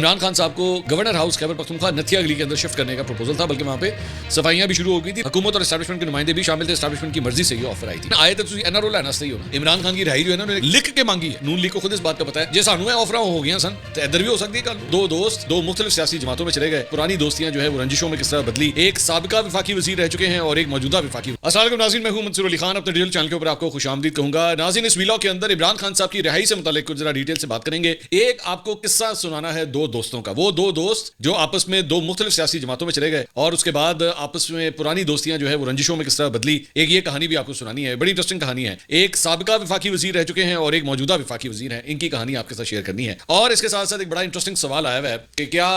इमरान खान साहब को governor house Khyber Pakhtunkhwa नथिया गली के अंदर शिफ्ट करने का प्रपोजल था, बल्कि वहां पे सफाइयां भी शुरू हो गई थी। हुकूमत और एस्टैब्लिशमेंट के नुमाइंदे भी शामिल थे। एस्टैब्लिशमेंट की मर्जी से ये ऑफर आई थी। आए तो एनआरओ लेना सही होना। इमरान खान की रिहाई जो है ना उन्होंने लिख के मांगी है। नून लीग को खुद इस बात का पता है। जे सानू ऑफर हो गई सन तो इधर भी हो सकती है। कल दो दोस्त दो मुख्तलिफ सियासी जमातों में चले गए। पुरानी दोस्तियां जो है वो रंजिशों में किस तरह बदली। एक साबिका विफाकी वजीर रह चुके हैं और एक मौजूदा विफाकी। अस्सलाम वालेकुम नाज़रीन, मैं हूं मंसूर अली खान। अपने डिजिटल चैनल के ऊपर आपको खुशामदीद कहूंगा। नाज़रीन, इस वीलॉग के अंदर इमरान खान साहब की रिहाई से मुताल्लिक कुछ जरा डिटेल से बात करेंगे। एक आपको किस्सा सुनाना है दो दोस्तों का। वो दो दोस्त जो आपस में दो मुख्तलिफ सियासी जमातों में चले गए और उसके बाद आपस में पुरानी दोस्तियां जो है वो रंजिशों में किस तरह बदली। एक ये कहानी भी आपको सुनानी है, बड़ी इंटरेस्टिंग कहानी है। एक साबिका विफाकी वजीर रह चुके हैं और एक मौजूदा विफाकी वजीर हैं। इनकी कहानी आपके साथ शेयर करनी है। और इसके साथ साथ एक बड़ा इंटरेस्टिंग सवाल आया हुआ है कि क्या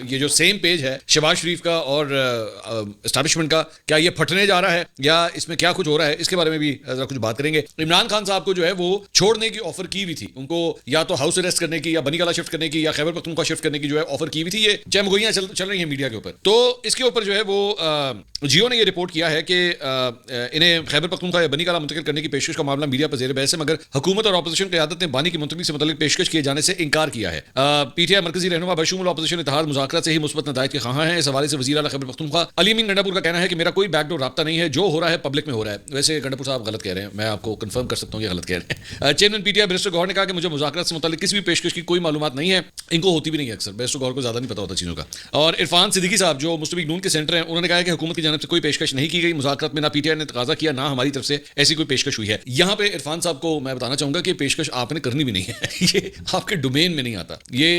ये जो सेम पेज है शहबाज शरीफ का और एस्टैब्लिशमेंट का, क्या ये फटने जा रहा है या इसमें क्या कुछ हो रहा है, इसके बारे में भी जरा कुछ बात करेंगे। इमरान खान साहब को जो है वो छोड़ने की ऑफर की हुई थी। उनको या तो हाउस अरेस्ट करने की या बनीगाला शिफ्ट करने की या खैबर पख्तूनख्वा शिफ्ट करने की जो है ऑफर की हुई थी। ये जमगोइयां चल रही हैं मीडिया के ऊपर। तो इसके ऊपर जो है वो जियो ने ये रिपोर्ट किया है कि इन्हें खैबर पख्तूनख्वा या बनीगाला मुंतकिल करने की पेशकश का मामला मीडिया पर ज़ेर बहस है, मगर हुकूमत और अपोजिशन क़यादत ने बानी की मुंतकिली से मुताल्लिक पेशकश किए जाने से इनकार किया है। पीटीआई मरकजी रहनुमा बशमूल अपोजिशन इत्तेहाद मुज़ाकरात से ही मुस्बत नताइज के ख़्वाह हैं। इस हवाले से वज़ीर आला खैबर पख्तूनख्वा अली अमीन गंडापुर का कहना है कि मेरा कोई बैकडोर राब्ता नहीं है, जो हो रहा है पब्लिक में हो रहा है। वैसे गंडापुर साहब गलत कह रहे हैं, मैं आपको कंफर्म कर सकता हूँ ये गलत कह रहे हैं। चेयरमैन पीटीआई बैरिस्टर गौहर ने कहा कि मुझे मुज़ाकरात से मुताल्लिक किसी भी पेशकश की कोई मालूमात नहीं है। इनको होती भी नहीं है, अक्सर बैरिस्टर गौहर को ज़्यादा नहीं पता होता चीज़ों का। और इरफान सिद्दीकी साहब जो मुस्लिम लीग नून के सेंटर हैं, उन्होंने कहा कि हुकूमत की जानिब से कोई पेशकश नहीं की गई। मुज़ाकरात में ना पीटीआई ने तकाज़ा किया ना हमारी तरफ से ऐसी कोई पेशकश हुई है। यहाँ पे इरफान साहब को मैं बताना चाहूंगा कि पेशकश आपने करनी भी नहीं है। ये आपके डोमेन में नहीं आता। ये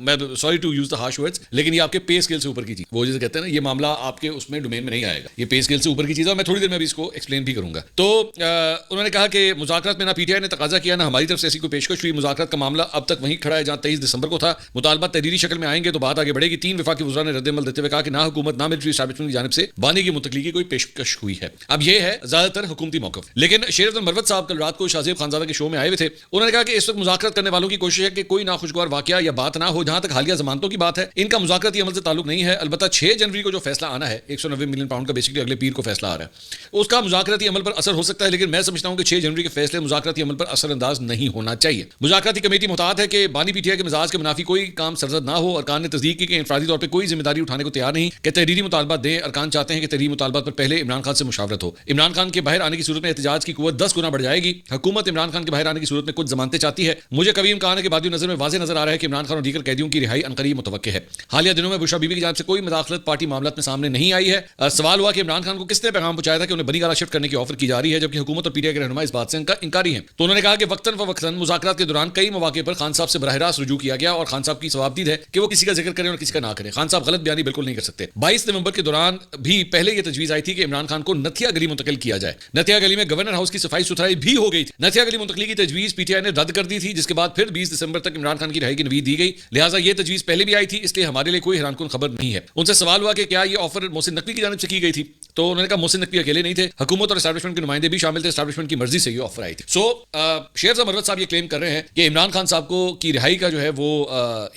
मैं sorry to use the harsh words, लेकिन ये आपके पे स्केल से ऊपर की चीज। वो जैसे कहते हैं ना, ये मामला आपके उसमें डोमेन में नहीं आएगा। ये पे स्केल से ऊपर की चीज है। मैं थोड़ी देर में भी इसको एक्सप्लेन भी करूंगा। तो उन्होंने कहा कि मुज़ाकरात में ना पीटीआई ने तकाज़ा किया ना हमारी तरफ से ऐसी कोई पेशकश हुई। मुज़ाकरात का मामला अब तक वहीं खड़ा है जहां 23 दिसंबर को था। मुतालबा तहरीरी शक्ल में आएंगे तो बात आगे बढ़ेगी। 3 विफाकी वज़रा ने रद्द-ए-अमल देते हुए कहा कि ना हुकूमत ना मिलिट्री एस्टैब्लिशमेंट की जानिब से बानी की मुंतकिली की कोई पेशकश हुई है। अब ये है ज्यादातर हुकूमती मौक़िफ़। लेकिन शेर अब्दुल मरवत साहब कल रात को शाहज़ेब खानज़ादा के शो में आए हुए थे। उन्होंने कहा कि इस वक्त मुज़ाकरात करने वालों की कोशिश है कि कोई नाखुशगवार वाक़या या बात ना हो। जहां तक हालिया ज़मानतों की बात है, इनका मुज़ाकराती अमल से ताल्लुक नहीं है। अलबत्ता 6 जनवरी को जो फैसला आना है 190 मिलियन पाउंड का, बेसिकली अगले पीर को फैसला आ रहा है, उसका मुज़ाकराती अमल पर असर हो सकता है। लेकिन मैं समझता हूं कि 6 जनवरी के फैसले मुज़ाकराती अमल पर असरअंदाज नहीं होना चाहिए। मुज़ाकराती कमेटी मुताहत है कि बानी पीटीआई के मिजाज के मुनाफी कोई काम सरजद ना हो। अरकान ने तस्दीक की कि इंफरादी तौर पर कोई जिम्मेदारी उठाने को तैयार नहीं कि तहरीरी मुतालबात दें। अरकान चाहते हैं कि तहरीरी मुतालबात पर पहले इमरान खान से मुशावरत हो। इमरान खान के बाहर आने की सूरत में एहतजाज की कुव्वत 10 गुना बढ़ जाएगी। हुकूमत इमरान खान के बाहर आने की सूरत में कुछ जमानतें चाहती है। मुझे कभी इम्कान है कि बाद नजर में वाज़ेह नजर आ रहा है कि इमरान खान और दीगर कैदियों की रिहाई अनकरीब मुतवक्किल है। हालिया दिनों में बुशरा बीबी की जानिब से कोई मुदाखलत पार्टी मामलात में सामने नहीं आई है। सवाल हुआ कि इमरान खान को किसने पैगाम पहुंचाया था कि उन्हें बनीगाला शिफ्ट करने की ऑफर की जा रही है, जबकि हुकूमत और पीटीआई के रहनुमा इस बात से इनकारी हैं। तो उन्होंने कहा कि वक्तन फवक्तन मुज़ाकरात के दौरान कई मौके पर खान साहब से बराह रास्त रुजू किया गया और खान साहब की सवाबदीद है कि वो किसी का जिक्र करें और किसी का ना करें। खान साहब गलत बयानी बिल्कुल नहीं कर सकते। 22 नवंबर के दौरान भी पहले यह तजवीज़ आई थी कि इमरान खान को नथिया गली मुंतकिल किया जाए। नथिया गली में गवर्नर हाउस की सफाई सुथराई भी हो गई थी। नथिया गली मुंतकिली की तजवीज़ पीटीआई ने रद्द कर दी थी, जिसके बाद फिर 20 दिसंबर तक इमरान खान की रिहाई की नवीद दी गई। लिहाजा ये तजवीज़ पहले भी आई थी, इसलिए हमारे लिए कोई हैरानकुन खबर नहीं है। उनसे सवाल हुआ कि क्या ये ऑफर मोहसिन नकवी की जानिब से की गई थी, तो उन्होंने कहा मोहसिन नकवी अकेले नहीं थे, हुकूमत और एस्टैब्लिशमेंट के नुमाइंदे भी शामिल थे। एस्टैब्लिशमेंट की मर्जी से ये ऑफर आई थी। सो शेर मरवत साहब ये क्लेम कर रहे हैं कि इमरान खान साहब को की रिहाई का जो है वो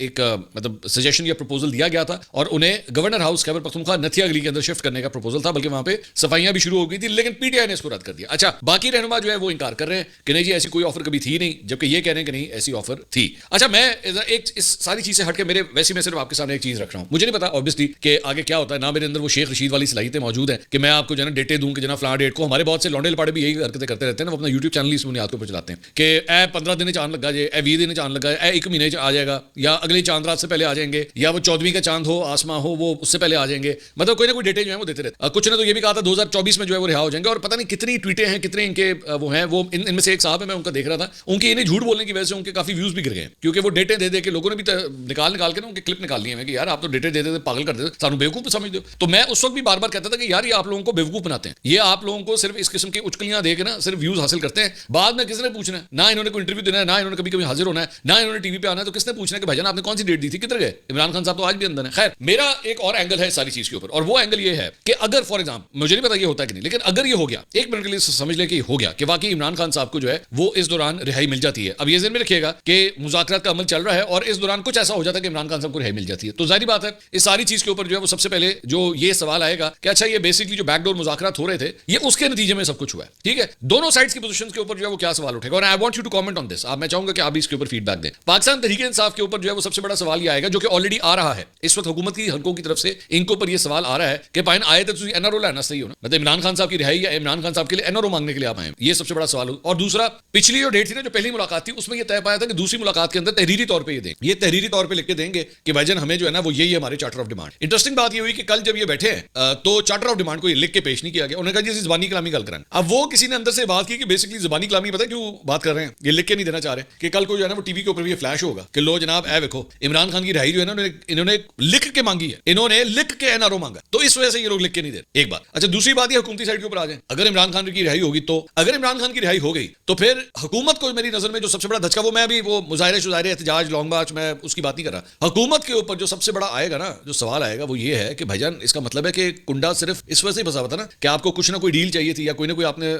एक मतलब सजेशन या प्रपोजल दिया गया था और उन्हें गवर्नर हाउस खैबर पख्तूनख्वा नथिया गली के अंदर शिफ्ट करने का प्रपोजल था, बल्कि वहां पे सफाइयां भी शुरू हो गई थी। लेकिन पीटीआई ने इसको रद्द कर दिया। अच्छा, बाकी रहनुमा जो है वो इनकार कर रहे हैं कि नहीं जी ऐसी कोई ऑफर कभी थी नहीं, जबकि ये कह रहे हैं कि नहीं ऐसी ऑफर थी। अच्छा, मैं एक इस सारी चीज से हटके मैं सिर्फ आपके सामने एक चीज रख रहा हूं। मुझे नहीं पता ऑब्वियसली कि आगे क्या होता है, ना मेरे अंदर वो शेख रशीद वाली सलाहियतें मौजूद है कि मैं आपको जो है डेटे दूं कि जना फलां डेट को। हमारे बहुत से लौंडे लपाड़े भी यही हरकतें करते रहते हैं ना, वो अपना यूट्यूब चैनल इस बुनियाद के ऊपर चलाते हैं कि ए 15 दिन चांद लगा जाए, ए 20 दिन चांद लगा जाए, 1 महीने आ जाएगा, या अगले चांद रात से पहले आ जाएंगे, या वो 14वीं का चांद हो आसमां हो वो उससे पहले आ जाएंगे। मतलब कोई ना कोई डेटे जो है वो देते रहते। कुछ ने तो ये भी कहा था 2024 में जो है वो रिहा हो जाएंगे। और पता नहीं कितनी ट्वीटें हैं, कितने इनके वो हैं। वो इनमें से एक साहब है, मैं उनका देख रहा था, उनके इन्हें झूठ बोलने की वजह से उनके काफी व्यूज भी गिर गए, क्योंकि वो डेटे दे दे के लोगों ने भी निकाल के ना उनके क्लिप निकाल लिए हैं कि यार आप तो डेटे दे देते, पागल कर देते, सानू बेवकूफ समझ दो। तो मैं उस वक्त भी बार बार कहता था कि यार ये आप लोगों को बेवकूफ बनाते हैं, ये आप लोगों को सिर्फ इस किस्म की उचकलियां देके ना सिर्फ व्यूज हासिल करते हैं। बाद में किसने पूछना है, ना इन्होंने कोई इंटरव्यू देना है, ना इन्होंने कभी कभी हाजिर होना है, ना इन्होंने टीवी पे आना है, तो किसने पूछना है कि भाईजान आपने कौन सी डेट दी थी, किधर गए? इमरान खान साहब तो आज भी अंदर है। खैर, मेरा एक और एंगल है सारी चीज के ऊपर, और वो एंगल ये है कि अगर फॉर एग्जाम्पल, मुझे नहीं पता ये होता है कि नहीं, लेकिन अगर ये हो गया, एक मिनट के लिए समझ ले कि हो गया कि वाकई इमरान खान साहब को जो है वो इस दौरान रिहाई मिल जाती है। अब ये ज़हन में रखिएगा कि मुज़ाकरात का अमल चल रहा है और इस दौरान कुछ ऐसा हो जाता है कि इमरान खान साहब को रिहाई मिल जाती है, तो जाहिर बात है इस सारी चीज के ऊपर जो है वो सबसे पहले जो ये सवाल आएगा कि अच्छा ये बेसिकली जो बैकडोर मुज़ाकरात हो रहे थे ये उसके नतीजे में सब कुछ हुआ है। ठीक है, दोनों साइड्स की पोजीशंस के ऊपर जो है वो क्या सवाल उठेगा, और I want you to comment on this. आप, मैं चाहूंगा कि आप भी इसके ऊपर फीडबैक दें। पाकिस्तान तहरीक इंसाफ के ऊपर ऊपर जो है वो सबसे बड़ा सवाल ये आएगा, जो कि ऑलरेडी आ रहा है इस वक्त हुकूमत की हलकों की तरफ से, इनके ऊपर ये सवाल आ रहा है कि पाइन आए तो तुझे एनआरओ लाना सही हो ना, मतलब इमरान खान साहब की रिहाई या इमरान खान साहब के लिए एनआरओ मांगने के लिए आप आए, ये सबसे बड़ा सवाल हो। और दूसरा, पिछली जो डेट थी ना, जो पहली मुलाकात थी, उसमें ये तय पाया था कि दूसरी मुलाकात के अंदर तहरीरी तौर पर ये तहरीरी तौर पर लिख के देंगे कि भाईजान हमें जो है ना वो यही हमारे चार्टर ऑफ डिमांड। इंटरेस्टिंग बात ये हुई कि कल जब ये बैठे हैं तो चार्टर ऑफ डिमांड को ये लिख के पेश नहीं किया गया। उन्होंने कहा जी ज़बानी कलामी गल कराएं। अब वो किसी ने अंदर से बात की कि बेसिकली ज़बानी कलामी पता है क्यों बात कर रहे हैं, ये लिख के नहीं देना चाह रहे कि कल को जो है ना वो टीवी के ऊपर भी फ्लैश होगा कि लो जनाब ए देखो इमरान खान की रिहाई जो है ना इन्होंने लिख के मांगी है, इन्होंने लिख के एनआरओ मांगा, तो इस वजह से ये लोग लिख के नहीं दे रहे। एक बात। अच्छा, दूसरी बात ये हुकूमती साइड के ऊपर आ जाए, अगर इमरान खान की रिहाई होगी, तो अगर इमरान खान की रिहाई हो गई तो फिर हुकूमत को मेरी नजर में जो सबसे बड़ा धचका, वो मैं अभी वो मुजाहिरे शुजाहिरे एहतजाज लॉन्ग मार्च मैं उसकी बात नहीं कर रहा, हुकूमत के ऊपर जो सबसे बड़ा आएगा ना, जो सवाल आएगा वो ये है कि भाईजान इसका मतलब है कि कुंडा सिर्फ इस वजह से फंसा हुआ था ना कि आपको कुछ ना कोई डील चाहिए थी या कोई ना कोई आपने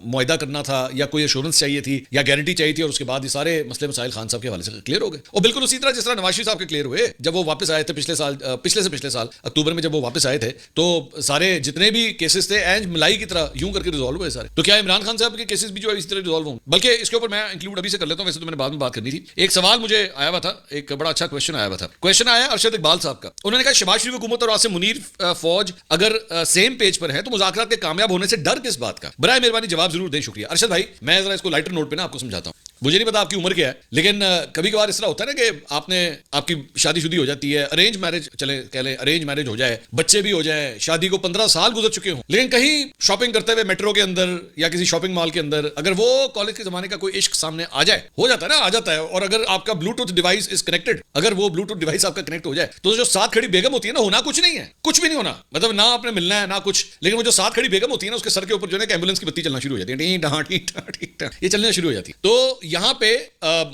मुआहदा करना था या कोई एश्योरेंस चाहिए थी या गारंटी चाहिए थी, और उसके बाद ये सारे मसले मसाइल खान साहब के हवाले से क्लियर हो गए। और बिल्कुल उसी तरह जिस तरह नवाज शरीफ साहब के क्लियर हुए जब वो वापस आए थे पिछले साल अक्टूबर में, जब वो वापस आए थे तो सारे जितने भी केसेस थे एंड मलाई की तरह यूं करके रिजॉल्व हुए सारे। तो क्या इमरान खान साहब के केसेस भी जो है इसी तरह रिजॉल्व हों? बल्कि इसके ऊपर मैं इंक्लूड अभी से कर लेता हूं, वैसे तो मैंने बाद में बात करनी थी। एक सवाल मुझे आया हुआ था, एक बड़ा अच्छा क्वेश्चन आया हुआ था। क्वेश्चन आया अरशद इकबाल साहब का। उन्होंने कहा शहबाज शरीफ हुकूमत और आसिम मुनीर फौज अगर सेम पेज पर है तो मुज़ाकरात के कामयाब होने से डर किस बात का? बराए मेहरबानी जवाब जरूर दें। शुक्रिया अरशद भाई। मैं जरा इसको लाइटर नोट पे ना आपको समझाता हूँ। मुझे नहीं पता आपकी उम्र क्या है, लेकिन कभी कभार इस तरह होता है ना कि आपकी शादीशुदी हो जाती है, अरेंज मैरिज चले कह लें, अरेंज मैरिज हो जाए, बच्चे भी हो जाए, शादी को 15 साल गुजर चुके हों, लेकिन कहीं शॉपिंग करते हुए मेट्रो के अंदर या किसी शॉपिंग मॉल के अंदर अगर वो कॉलेज के जमाने का कोई इश्क सामने आ जाए, हो जाता है ना, आ जाता है, और अगर आपका ब्लूटूथ डिवाइस इज कनेक्टेड, अगर वो ब्लूटूथ डिवाइस आपका कनेक्ट हो जाए, तो जो साथ खड़ी बेगम होती है ना, होना कुछ नहीं है, कुछ भी नहीं होना, मतलब ना आपने मिलना है ना कुछ, लेकिन वो जो साथ खड़ी बेगम होती है ना, उसके सर के ऊपर जो है एम्बुलेंस की बत्ती चलना शुरू हो जाती है, ये चलना शुरू हो जाती है। तो यहाँ पे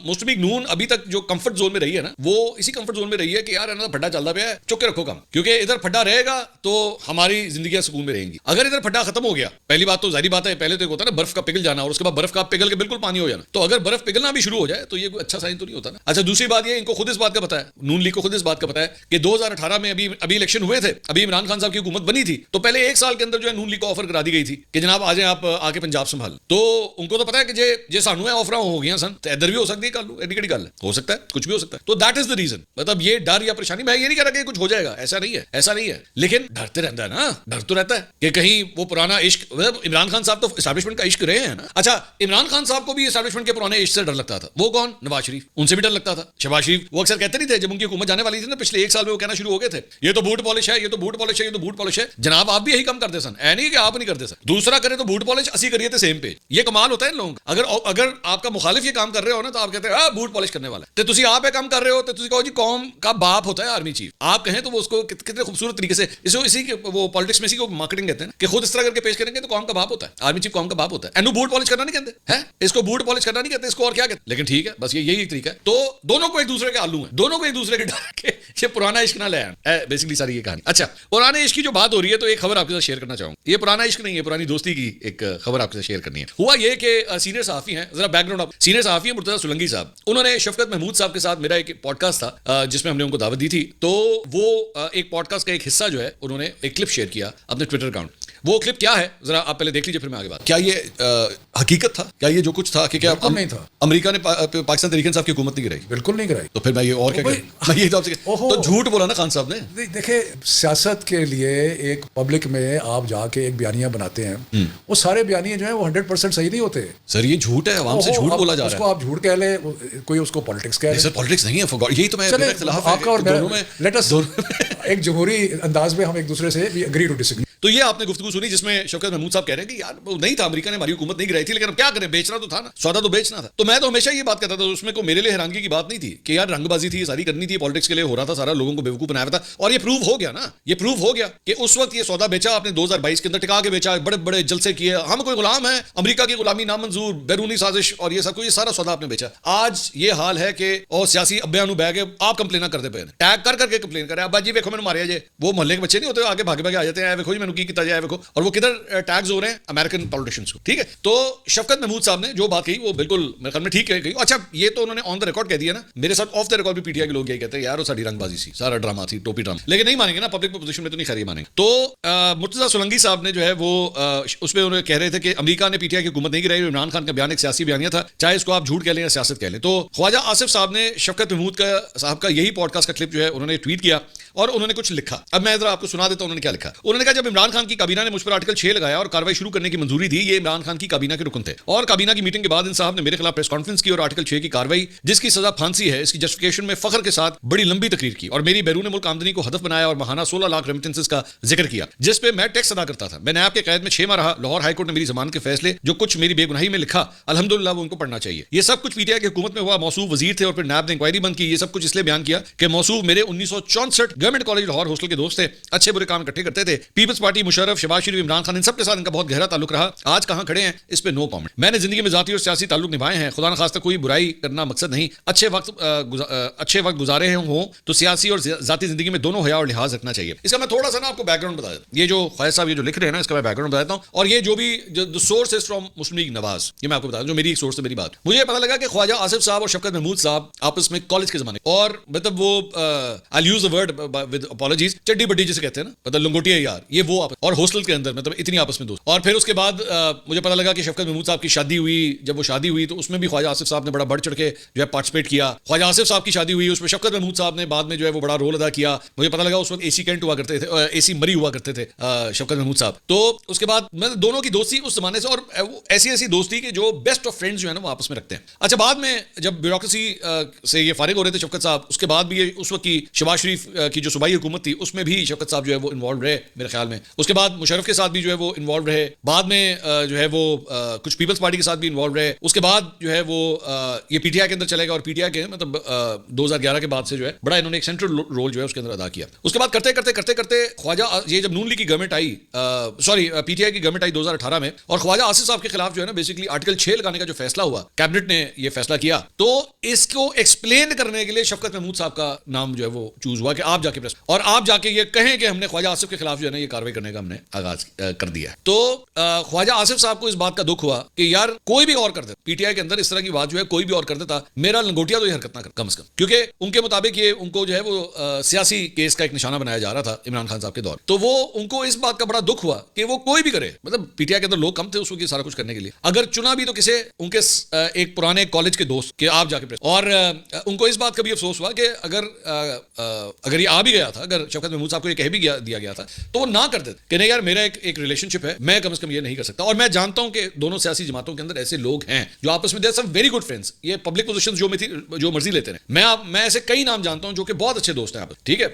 मुस्लिम लीग नून अभी तक जो कंफर्ट जोन में रही है ना, वो इसी कंफर्ट जोन में रही है कि यार ना फड्डा चलता पे है, चुप के रखो काम, क्योंकि इधर फड्डा रहेगा तो हमारी जिंदगी सुकून में रहेंगी। अगर इधर फड्डा खत्म हो गया, पहली बात तो जाहिर बात है, पहले तो होता है ना बर्फ का पिघल जाना, और उसके बाद बर्फ का पिघल के बिल्कुल पानी हो जाना, तो अगर बर्फ पिघलना भी शुरू हो जाए तो ये कोई अच्छा साइन तो नहीं होता ना। अच्छा, दूसरी बात ये, इनको खुद इस बात का पता है, नून लीग को खुद इस बात का पता है कि 2018 में अभी इलेक्शन हुए थे, अभी इमरान खान साहब की हुकूमत बनी थी, तो पहले एक साल के अंदर जो है नून लीग को ऑफर करा दी गई थी कि जनाब आ जाए आप आके पंजाब संभाल। तो उनको तो पता है कि जे सानू है ऑफर हो गया सन, तो इधर भी हो सकती है, कल एडी कड़ी गल हो सकता है, कुछ भी हो सकता है। तो दैट इज द रीजन, मतलब ये डर या परेशानी, मैं ये नहीं कह रहा कि कुछ हो जाएगा, ऐसा नहीं है, ऐसा नहीं है, लेकिन डरते रहता है ना, डर तो रहता है कि कहीं वो पुराना इश्क, मतलब इमरान खान साहब तो एस्टैब्लिशमेंट का इश्क रहे हैं ना। अच्छा, इमरान खान साहब को भी एस्टैब्लिशमेंट के पुराने इश्क से डर लगता था। वो कौन? नवाज शरीफ, उनसे भी डर लगता था। शहबाज शरीफ वो अक्सर कहते नहीं थे, जब उनकी हुकूमत जाने वाली थी ना, पिछले एक साल में वो कहना शुरू हो गए थे, ये तो बूट पॉलिश है, ये तो बूट पॉलिश है, ये तो बूट पॉलिश है। जनाब आप भी यही काम करते सन, ऐ नहीं कि आप नहीं करते सन, दूसरा करे तो बूट पॉलिश, असी करिए थे सेम पेज। ये कमाल होता है इन लोगों का। अगर आपका मुखालिफ ये काम कर रहे हो ना, तो आप कहते हैं बूट पॉलिश करने वाला, तो तुसी आप काम कर रहे हो, तो तुसी कहो जी कौम का बाप होता है आर्मी चीफ, आप कहें तो वो उसको कितने खूबसूरत तरीके से इसी के वो पॉलिटिक्स में इसी को मार्केटिंग कहते हैं कि खुद इस तरह करके पेश करेंगे तो कौम का बाप होता है, आर्मी चीफ कौम का बाप होता है। एनु बूट पॉलिश करना नहीं कहते हैं, इसको बूट पॉलिश करना नहीं कहते, इसको और क्या कहते, लेकिन ठीक है, बस यही तरीका है। तो दोनों को एक दूसरे के आलू हैं, दोनों को एक दूसरे के डर के ये पुराना इश्क ना ले आए, बेसिकली सारी ये कहानी। अच्छा, पुराने इश्क की जो बात हो रही है, तो एक खबर आपके साथ शेयर करना चाहूंगा। ये पुराना इश्क नहीं है, पुरानी दोस्ती की एक खबर आपके साथ शेयर करनी है। हुआ ये कि सीनियर सहाफी हैं, जरा बैकग्राउंड, सीनियर सहाफी है मुर्तजा सुलंगी साहब, उन्होंने शफकत महमूद साहब के साथ मेरा एक पॉडकास्ट था जिसमें हमने उनको दावत दी थी, तो वो एक पॉडकास्ट का एक हिस्सा जो है उन्होंने एक क्लिप शेयर किया अपने ट्विटर अकाउंट। वो क्लिप क्या है जरा आप पहले देख लीजिए, फिर मैं आगे बात। क्या ये हकीकत था, क्या ये जो कुछ था कि क्या नहीं था, अमेरिका ने पाकिस्तान तहरीक साहब की हुकूमत नहीं गिराई? बिल्कुल नहीं गिराई। तो फिर मैं ये और क्या मैं ये तो झूठ बोला ना खान साहब ने। देखिए, सियासत के लिए एक पब्लिक में आप जाके एक बयानिया बनाते हैं, वो सारे बयानिए जो है वो 100% सही नहीं होते। सर ये झूठ है, आवाम से झूठ बोला जा रहा है। उसको आप झूठ कह ले, कोई उसको पॉलिटिक्स कह ले। सर पॉलिटिक्स नहीं है, यही तो मैं आपका और दोनों में लेट अस एक जमहूरी अंदाज में हम एक दूसरे से वी एग्री टू डिसएग्री। तो ये आपने गुफ्तगू सुनी जिसमें शफकत महमूद साहब कह रहे हैं कि यार वो नहीं था, अमेरिका ने हमारी हुकूमत नहीं गिराई थी, लेकिन अब क्या करें, बेचना तो था ना, सौदा तो बेचना था। तो मैं तो हमेशा ये बात कहता था, उसमें को मेरे लिए हैरानगी की बात नहीं थी कि यार रंगबाजी थी, सारी करनी थी, पॉलिटिक्स के लिए हो रहा था सारा, लोगों को बेवकूफ बनाया था, और ये प्रूव हो गया ना, ये प्रूव हो गया कि उस वक्त ये सौदा बेचा आपने 2022 के अंदर, टिका के बेचा, बड़े बड़े जलसे किए, हम कोई गुलाम है, अमेरिका की गुलामी नामंजूर, बैरूनी साजिश और ये सब कुछ, ये सारा सौदा आपने बेचा। आज ये हाल है कि और सियासी अब्बे बह के आप कंप्लेन करते पे, टैग कर करके कंप्लेन कर रहे हैं, अब्बा जी देखो मैंने मारे जे, वो मोहल्ले के बच्चे नहीं होते, आगे भागे भागे आ जाते हैं, देखो जी मैंने की किया जाए देखो, और वो किधर टैग्स हो रहे हैं अमेरिकन पॉलिटिशियंस को, ठीक है। तो शफकत महमूद साहब ने जो बात कही वो बिल्कुल मेरे ख्याल में ठीक है कही। अच्छा, ये तो उन्होंने ऑन द रिकॉर्ड कह दिया ना, मेरे साथ ऑफ द रिकॉर्ड भी पीटीआई के लोग यही कहते हैं यार वो सारी रंगबाजी सी, सारा ड्रामा थी, टोपी ड्रामा, लेकिन नहीं मानेंगे ना, पब्लिक पोजीशन में तो नहीं खैर मानेंगे। तो मुर्तजा सोलंकी साहब ने जो है वो उसमें उन्होंने कह रहे थे कि अमेरिका ने पीटीआई की हुकूमत नहीं गिराई, इमरान खान का बयान एक सियासी बयानिया था, चाहे इसको आप झूठ कह लें या सियासत कह लें। तो ख्वाजा आसिफ साहब ने शफकत महमूद साहब का यही पॉडकास्ट का क्लिप जो है उन्होंने ट्वीट किया और उन्होंने कुछ लिखा। अब मैं जरा आपको सुना देता हूं उन्होंने क्या लिखा। उन्होंने कहा जब इमरान खान की काबीना ने मुझ पर आर्टिकल 6 लगाया और कार्रवाई शुरू करने की मंजूरी दी, ये इमरान खान की काबीना के रुकन थे, और काबीना की मीटिंग के बाद इन साहब ने मेरे खिलाफ प्रेस कॉन्फ्रेंस की और आर्टिकल 6 की कार्रवाई जिसकी सजा फांसी है इसकी जस्टिफिकेशन में फख्र के साथ बड़ी लंबी तकरीर की और मेरी बैरून मुल्क आमदनी को हदफ बनाया और माहाना 16 लाख रेमिटेंसेस का जिक्र किया जिस पे मैं टैक्स अदा करता था। मैं नैब के कैद में 6 माह रहा। लाहौर हाईकोर्ट ने मेरी जमानत के फैसले जो कुछ मेरी बेगुनाही में लिखा, अल्हम्दुलिल्लाह वो उनको पढ़ना चाहिए। ये सब कुछ पीटीआई की हुकूमत में हुआ, मौसूफ वजीर थे और फिर नैब ने इंक्वायरी बंद की। ये सब कुछ इसलिए बयान किया कि मौसूफ मेरे 1964 गवर्नमेंट कॉलेज लाहौर हॉस्टल के दोस्त थे, अच्छे बुरे काम इकट्ठे करते थे। पीपल्स पार्टी, मुशर्रफ, शहबाज शरीफ, इमरान खान, इन सब के साथ इनका बहुत गहरा ताल्लुक रहा। आज कहां खड़े हैं इस पे नो कमेंट। मैंने जिंदगी में जाती और सियासी ताल्लुक निभाए हैं, खुदा न खास्ता कोई बुराई करना मकसद नहीं। अच्छे वक्त गुजारे हों तो सियासी और जाती जिंदगी में दोनों हया और लिहाज रखना चाहिए। इसका मैं थोड़ा सा ना आपको बैकग्राउंड बता देता हूं। ये जो ख्वाजा साहब ये जो लिख रहे हैं ना, इसका मैं बैकग्राउंड बताता हूं। और ये जो भी source is from Muslim league Nawaz, ये मैं आपको बता दूं, जो मेरी एक सोर्स से मेरी बात, मुझे पता लगा कि ख्वाजा आसिफ साहब और शफकत महमूद साहब आपस में कॉलेज के जमाने, और मतलब वो I use the word with apologies, चड्डी बड्डी जिसे कहते हैं ना, मतलब लंगोटिया यार, ये वो आपस, और हॉस्टल के अंदर मतलब इतनी आपस में दोस्त। और फिर उसके बाद मुझे पता लगा कि शफकत महमूद साहब की शादी हुई। जब वो शादी हुई तो उसमें भी ख्वाजा आसिफ साहब ने बड़ा बढ़ चढ़ के जो है पार्टिसिपेट किया। ख्वाजा आसिफ साहब की शादी हुई, उसमें शफकत महमूद साहब ने बाद में जो है वो बड़ा रोल अदा किया। मुझे पता लगा उस वक्त एसी कैंट हुआ करते थे, एसी मरी हुआ करते थे शफकत महमूद साहब। तो उसके बाद मतलब दोनों की दोस्ती उस जमाने से, और ऐसी ऐसी दोस्ती के जो बेस्ट ऑफ फ्रेंड्स जो है ना वो आपस में रखते हैं। अच्छा, बाद में जब ब्यूरोक्रेसी से ये फारिग हो रहे थे शफकत साहब, उसके बाद भी ये उस वक्त की शहबाज शरीफ की जो सूबाई हुकूमत थी उसमें भी शफकत साहब जो है वो इन्वॉल्व रहे मेरे ख्याल में। उसके बाद मुशर्रफ के साथ भी जो है वो इन्वॉल्व रहे। बाद में जो है वो कुछ पीपल्स पार्टी के साथ भी इन्वॉल्व रहे। उसके बाद जो है वो ये पीटीआई के अंदर चले गए और पीटीआई के मतलब 2011 के बाद से जो है बड़ा इन्होंने एक सेंट्रल रोल जो है उसके अंदर अदा किया। उसके बाद करते करते करते करते ख्वाजा ये जब नून लीग की गवर्नमेंट आई, सॉरी पीटीआई की गवर्नमेंट आई 2018 में, और ख्वाजा आसिफ साहब के खिलाफ जो है ना बेसिकली आर्टिकल 6 लगाने का जो फैसला हुआ, कैबिनेट ने ये फैसला किया, तो इसको एक्सप्लेन करने के लिए शफकत महमूद साहब का नाम जो है वो चूज हुआ कि आप जाके प्रेस और आप जाके ये कहें कि हमने ख्वाजा आसिफ के खिलाफ जो है ना ये कार्रवाई करने का हमने आगाज कर दिया। तो ख्वाजा आसिफ साहब को इस बात का दुख हुआ कि यार कोई भी और कर दे, पीटीआई के अंदर इस तरह की बात जो है कोई भी और कर देता, मेरा लंगोटिया तो ये हरकत ना कर कम से कम, क्योंकि उनके मुताबिक ये उनको जो है वो सियासी केस का एक निशाना बनाया जा रहा था इमरान खान साहब के दौर। तो वो उनको इस बात का बड़ा दुख हुआ कि वो कोई भी करे, मतलब पीटीआई के अंदर लोग कम थे उस वक्त सारा कुछ करने के लिए, अगर चुना भी तो किसे, उनके एक पुराने कॉलेज के दोस्त के आप जाके प्रेस। और उनको इस बात का भी अफसोस हुआ कि अगर ये आ भी गया था, अगर शफकत महमूद साहब को ये कह भी दिया गया था तो वो ना कर देते कि नहीं यार मेरा एक रिलेशनशिप है, मैं कम से कम ये नहीं कर सकता। और मैं जानता हूं कि दोनों सियासी जमातों के अंदर ऐसे लोग हैं जो आपस में there some very good friends, ये पब्लिक पोजीशंस जो मर्जी लेते हैं। मैं ऐसे कई नाम जानता हूं जो कि बहुत अच्छे दोस्त हैं आपस, ठीक है,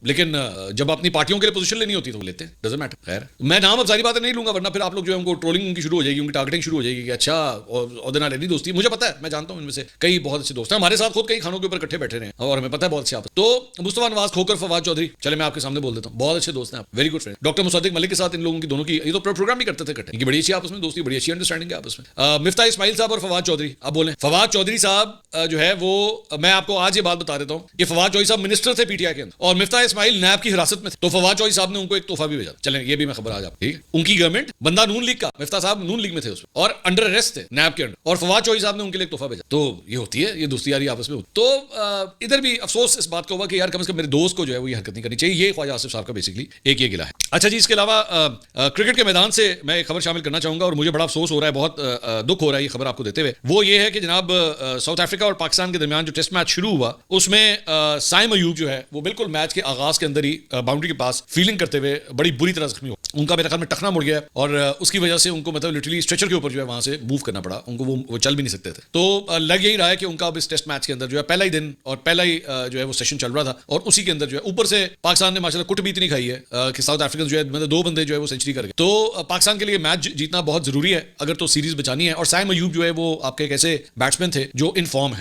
लेकिन जब अपनी पार्टियों के लिए पोजीशन लेनी होती है तो वो लेते हैं, डजंट मैटर। खैर मैं नाम अब सारी बातें नहीं लूंगा वरना फिर आप लोग जो है उनको ट्रोलिंग उनकी शुरू हो जाएगी, उनकी टारगेटिंग शुरू हो जाएगी कि अच्छा और नहीं दोस्ती। मुझे पता है, मैं जानता हूं इनमें से कई बहुत अच्छे दोस्त हैं, हमारे साथ खुद कई खानों के ऊपर इकट्ठे बैठे रहे और हमें पता है बहुत अच्छे आपस। तो मुस्तफा नवाज खोकर फवाद चौधरी, चले मैं आपके सामने बोल देता हूं, बहुत अच्छे दोस्त हैं, very good friend. Doctor Mossadegh Malik के साथ इन लोगों की दोनों की ये तो प्रोग्राम भी करते थे इकट्ठे, इनकी बड़ी अच्छी आपस में दोस्ती, बड़ी अच्छी अंडरस्टैंडिंग है आपस में। मिफ्ता इस्माइल साहब और फवाद चौधरी, अब बोले फवाद चौधरी साहब जो है वो, मैं आपको आज ये बात बता देता हूं कि फवाद चौधरी साहब मिनिस्टर थे पीटीआई के अंदर और मिफ्ता इस्माइल नैब की हिरासत में थे, तो फवाद चौधरी साहब ने उनको एक तोहफा भी भेजा। चलें ये भी मैं खबर आज आप, ठीक है, उनकी गवर्नमेंट बंदा नून लीग का, मिफ्ता साहब नून लीग में थे उसमें और अंडर अरेस्ट थे नैब के अंडर, और फवाद चौधरी साहब ने उनके लिए एक तोहफा भेजा। तो ये होती है, ये दोस्ती यारी आपस में होती। तो इधर भी अफसोस इस बात का हुआ कि यार कम से कम मेरे दोस्त को जो है वो ये हरकत नहीं करनी चाहिए। ये ख्वाजा आसिफ साहब का बेसिकली एक ये गिला है। अच्छा जी, इसके अलावा क्रिकेट के मैदान से मैं एक खबर शामिल करना चाहूंगा और मुझे बड़ा अफसोस हो रहा है, बहुत दुख हो रहा है ये खबर आपको देते हुए। वो ये है कि जनाब साउथ अफ्रीका और पाकिस्तान के दरमियान जो टेस्ट मैच शुरू हुआ उसमें साइम अयूब जो है वो बिल्कुल मैच के आगाज के अंदर ही बाउंड्री के पास फील्डिंग करते हुए बड़ी बुरी तरह जख्मी हो, उनका मेरे ख्याल में टखना मुड़ गया और उसकी वजह से उनको मतलब लिटरली स्ट्रेचर के ऊपर जो है वहां से मूव करना पड़ा, उनको वो चल भी नहीं सकते थे। तो लग यही रहा है कि उनका अब इस टेस्ट मैच के अंदर जो है पहला ही दिन और पहला ही जो है वो सेशन चल रहा था और उसी के अंदर जो है ऊपर से पाकिस्तान ने माशाल्लाह कुट भी इतनी खाई है कि साउथ अफ्रीकन जो है मतलब 2 बंदे जो है वो सेंचुरी कर गए। तो पाकिस्तान के लिए मैच जीतना बहुत जरूरी है अगर तो सीरीज बचानी है, और साइम अयूब जो है वो आपके एक ऐसे बैट्समैन थे जो इन फॉर्म है।